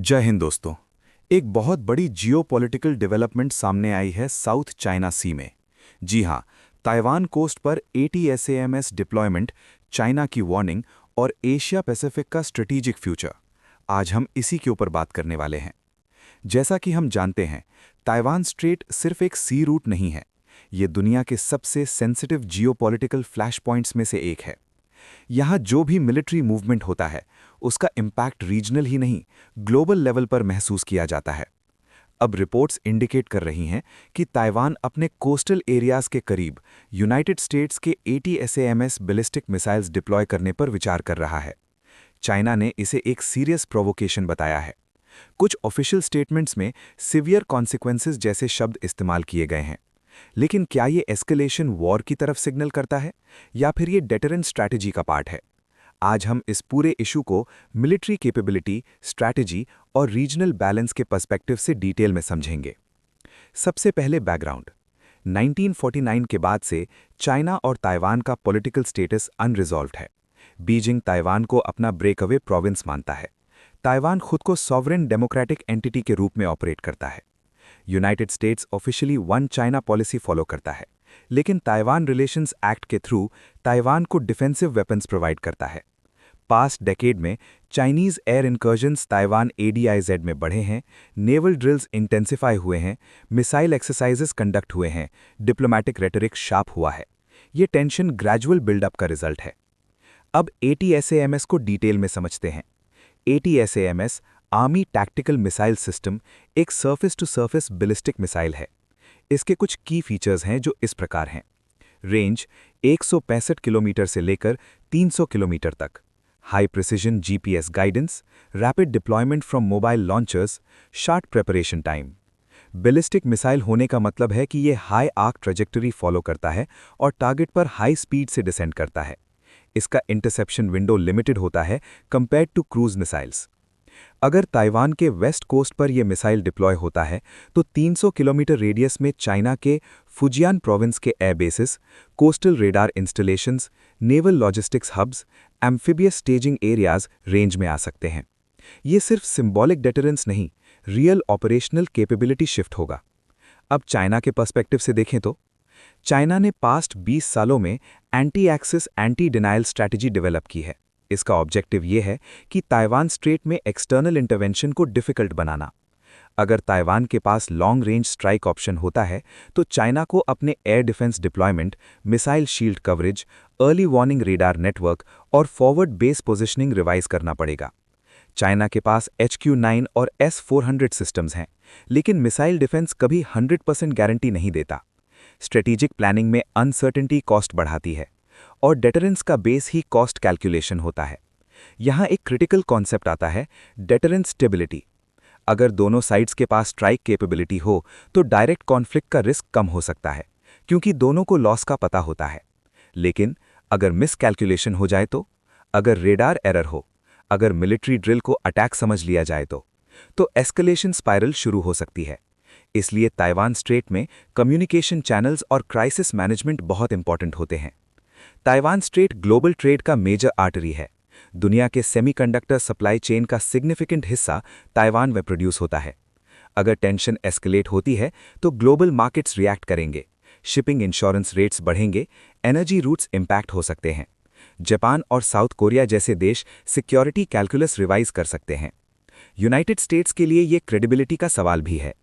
जय हिंद दोस्तों। एक बहुत बड़ी जियोपॉलिटिकल डेवलपमेंट सामने आई है साउथ चाइना सी में। जी हां, ताइवान कोस्ट पर ATSAMS डिप्लॉयमेंट, चाइना की वार्निंग और एशिया पैसिफिक का स्ट्रेटेजिक फ्यूचर। आज हम इसी के ऊपर बात करने वाले हैं। जैसा कि हम जानते हैं, ताइवान स्ट्रेट सिर्फ एक सी रूट नहीं है। ये दुनिया के सबसे सेंसिटिव जियोपॉलिटिकल फ्लैश पॉइंट्स में से एक है। यहाँ जो भी मिलिट्री मूवमेंट होता है, उसका इम्पैक्ट रीजनल ही नहीं, ग्लोबल लेवल पर महसूस किया जाता है। अब रिपोर्ट्स इंडिकेट कर रही हैं कि ताइवान अपने कोस्टल एरियाज के करीब यूनाइटेड स्टेट्स के ATSAMS बैलिस्टिक मिसाइल्स डिप्लॉय करने पर विचार कर रहा है। चाइना ने इसे एक सीरियस प्रोवोकेशन बताया है। कुछ ऑफिशियल स्टेटमेंट्स में सिवियर कॉन्सिक्वेंसेस जैसे शब्द इस्तेमाल किए गए हैं। लेकिन क्या ये एस्केलेशन वॉर की तरफ सिग्नल करता है या फिर ये डेटरेंस स्ट्रैटेजी का पार्ट है? आज हम इस पूरे इशू को मिलिट्री कैपेबिलिटी, स्ट्रैटेजी और रीजनल बैलेंस के पर्सपेक्टिव से डिटेल में समझेंगे। सबसे पहले बैकग्राउंड। 1949 के बाद से चाइना और ताइवान का पॉलिटिकल स्टेटस अनरिजॉल्व्ड है। बीजिंग ताइवान को अपना ब्रेकअवे प्रोविंस मानता है। ताइवान खुद को सॉवरेन डेमोक्रेटिक एंटिटी के रूप में ऑपरेट करता है। United states officially one China policy follow करता है, लेकिन ताइवान रिलेशंस एक्ट के थ्रू ताइवान को डिफेंसिव वेपन्स प्रोवाइड करता है। पास्ट डेकेड में चाइनीज एयर इंकर्जन्स ताइवान ADIZ में बढ़े हैं, नेवल ड्रिल्स इंटेंसिफाई हुए हैं, मिसाइल एक्सरसाइजेस कंडक्ट हुए हैं, डिप्लोमैटिक रेटरिक शार्प हुआ है। ये टेंशन ग्रेजुअल बिल्डअप का रिजल्ट है। अब ATSAMS को डिटेल में समझते हैं। ATSAMS army tactical missile system एक surface to surface ballistic missile है। इसके कुछ की फीचर्स हैं जो इस प्रकार हैं। रेंज 165 किलोमीटर से लेकर 300 किलोमीटर तक, high precision GPS guidance, rapid deployment from mobile launchers, short preparation time. Ballistic missile होने का मतलब है कि ये हाई आर्क ट्रेजेक्टरी फॉलो करता है और टारगेट पर हाई स्पीड से डिसेंड करता है। इसका इंटरसेप्शन विंडो लिमिटेड होता है कंपेयर्ड टू क्रूज मिसाइल्स। अगर ताइवान के वेस्ट कोस्ट पर यह मिसाइल डिप्लॉय होता है तो 300 किलोमीटर रेडियस में चाइना के फुजियान प्रोविंस के air bases, coastal radar installations, naval logistics hubs, amphibious staging areas range में आ सकते हैं। ये सिर्फ सिंबॉलिक डेटरेंस नहीं, रियल ऑपरेशनल कैपेबिलिटी शिफ्ट होगा। अब चाइना के पर्सपेक्टिव से देखें तो चाइना ने पास्ट 20 सालों में anti axis anti denial strategy develop की है। इसका ऑब्जेक्टिव ये है कि ताइवान स्ट्रेट में एक्सटर्नल इंटरवेंशन को डिफिकल्ट बनाना। अगर ताइवान के पास लॉन्ग रेंज स्ट्राइक ऑप्शन होता है तो चाइना को अपने air defence deployment, missile shield coverage, early warning radar network और फॉरवर्ड बेस पोजिशनिंग रिवाइज करना पड़ेगा। चाइना के पास HQ-9 और S-400 सिस्टम्स हैं, लेकिन मिसाइल डिफेंस कभी 100% गारंटी नहीं देता। स्ट्रेटेजिक प्लानिंग में अनसर्टेनिटी कॉस्ट बढ़ाती है और डेटरेंस का बेस ही कॉस्ट कैलकुलेशन होता है। यहाँ एक क्रिटिकल कॉन्सेप्ट आता है, डेटरेंस स्टेबिलिटी। अगर दोनों साइड्स के पास स्ट्राइक कैपेबिलिटी हो तो डायरेक्ट कॉन्फ्लिक्ट का रिस्क कम हो सकता है, क्योंकि दोनों को लॉस का पता होता है। लेकिन अगर मिस कैलकुलेशन हो जाए तो, अगर रेडार एरर हो, अगर मिलिट्री ड्रिल को अटैक समझ लिया जाए तो एस्केलेशन स्पाइरल शुरू हो सकती है। इसलिए ताइवान स्ट्रेट में कम्युनिकेशन चैनल्स और क्राइसिस मैनेजमेंट बहुत इंपॉर्टेंट होते हैं। ताइवान स्ट्रेट ग्लोबल ट्रेड का मेजर आर्टरी है। दुनिया के सेमीकंडक्टर सप्लाई चेन का सिग्निफिकेंट हिस्सा ताइवान में प्रोड्यूस होता है। अगर टेंशन एस्केलेट होती है तो ग्लोबल मार्केट्स रिएक्ट करेंगे, शिपिंग इंश्योरेंस रेट्स बढ़ेंगे, एनर्जी रूट्स इंपैक्ट हो सकते हैं। जापान और साउथ कोरिया जैसे देश सिक्योरिटी कैलकुलस रिवाइज कर सकते हैं। यूनाइटेड स्टेट्स के लिए ये क्रेडिबिलिटी का सवाल भी है।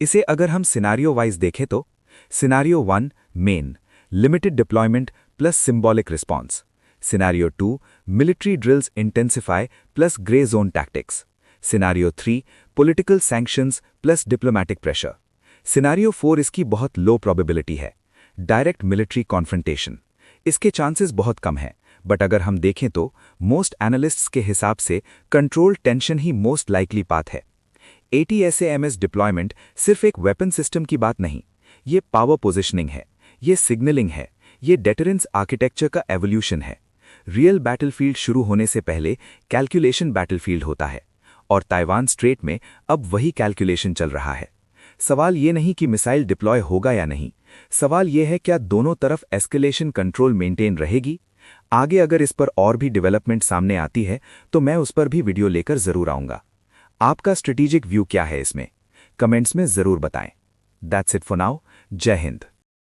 इसे अगर हम सिनारियो वाइज देखें तो scenario 1 main, limited deployment plus symbolic response. Scenario 2 military drills intensify plus grey zone tactics. Scenario 3 political sanctions plus diplomatic pressure. Scenario 4 इसकी बहुत लो प्रोबेबिलिटी है, डायरेक्ट मिलिट्री कॉन्फ्रंटेशन। इसके चांसेस बहुत कम हैं, बट अगर हम देखें तो मोस्ट एनालिस्ट्स के हिसाब से कंट्रोल टेंशन ही मोस्ट लाइकली पाथ है। ATSAMS डिप्लॉयमेंट सिर्फ एक वेपन सिस्टम की बात नहीं, ये पावर पोजिशनिंग है, ये सिग्नलिंग है, ये डेटरेंस आर्किटेक्चर का एवोल्यूशन है। रियल बैटलफील्ड शुरू होने से पहले कैलकुलेशन बैटलफील्ड होता है, और ताइवान स्ट्रेट में अब वही कैलकुलेशन चल रहा है। सवाल ये नहीं कि मिसाइल डिप्लॉय होगा या नहीं, सवाल ये है क्या दोनों तरफ एस्केलेशन कंट्रोल मेंटेन रहेगी। आगे अगर इस पर और भी डेवलपमेंट सामने आती है तो मैं उस पर भी वीडियो लेकर जरूर आऊंगा। आपका स्ट्रेटेजिक व्यू क्या है इसमें? कमेंट्स में ज़रूर बताएं। That's it for now. जय हिंद।